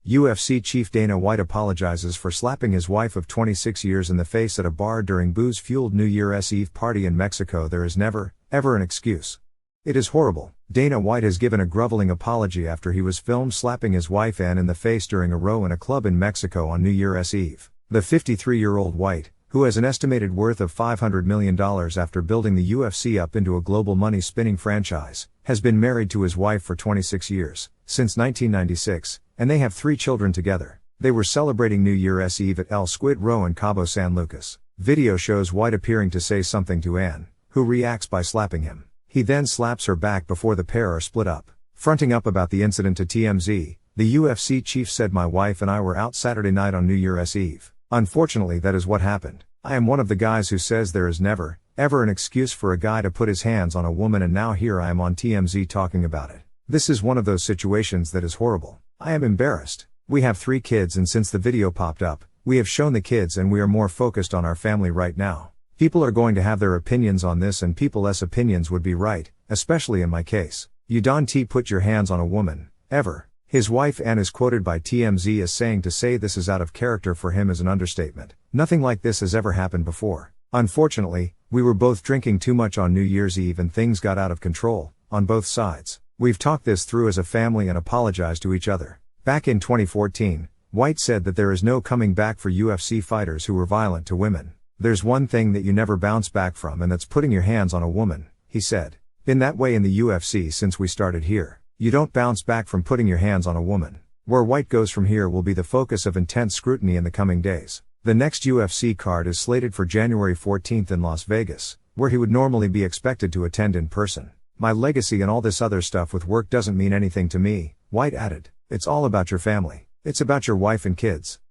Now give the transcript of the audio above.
UFC chief Dana White apologizes for slapping his wife of 26 years in the face at a bar during booze-fueled New Year's Eve party in Mexico. There is never, ever an excuse. It is horrible. Dana White has given a groveling apology after he was filmed slapping his wife Ann in the face during a row in a club in Mexico on New Year's Eve. The 53-year-old White, who has an estimated worth of $500 million after building the UFC up into a global money-spinning franchise, has been married to his wife for 26 years, since 1996, and they have 3 children together. They were celebrating New Year's Eve at El Squid Row in Cabo San Lucas. Video shows White appearing to say something to Ann, who reacts by slapping him. He then slaps her back before the pair are split up. Fronting up about the incident to TMZ, the UFC chief said, "My wife and I were out Saturday night on New Year's Eve. Unfortunately, that is what happened. I am one of the guys who says there is never, ever an excuse for a guy to put his hands on a woman, and now here I am on TMZ talking about it. This is one of those situations that is horrible. I am embarrassed. We have 3 kids, and since the video popped up, we have shown the kids and we are more focused on our family right now. People are going to have their opinions on this, and people's opinions would be right, especially in my case. You don't put your hands on a woman, ever." His wife Ann is quoted by TMZ as saying, "To say this is out of character for him is an understatement. Nothing like this has ever happened before. Unfortunately, we were both drinking too much on New Year's Eve and things got out of control, on both sides. We've talked this through as a family and apologized to each other." Back in 2014, White said that there is no coming back for UFC fighters who were violent to women. "There's one thing that you never bounce back from, and that's putting your hands on a woman," he said. "Been that way in the UFC since we started here. You don't bounce back from putting your hands on a woman." Where White goes from here will be the focus of intense scrutiny in the coming days. The next UFC card is slated for January 14th in Las Vegas, where he would normally be expected to attend in person. "My legacy and all this other stuff with work doesn't mean anything to me," White added. "It's all about your family. It's about your wife and kids.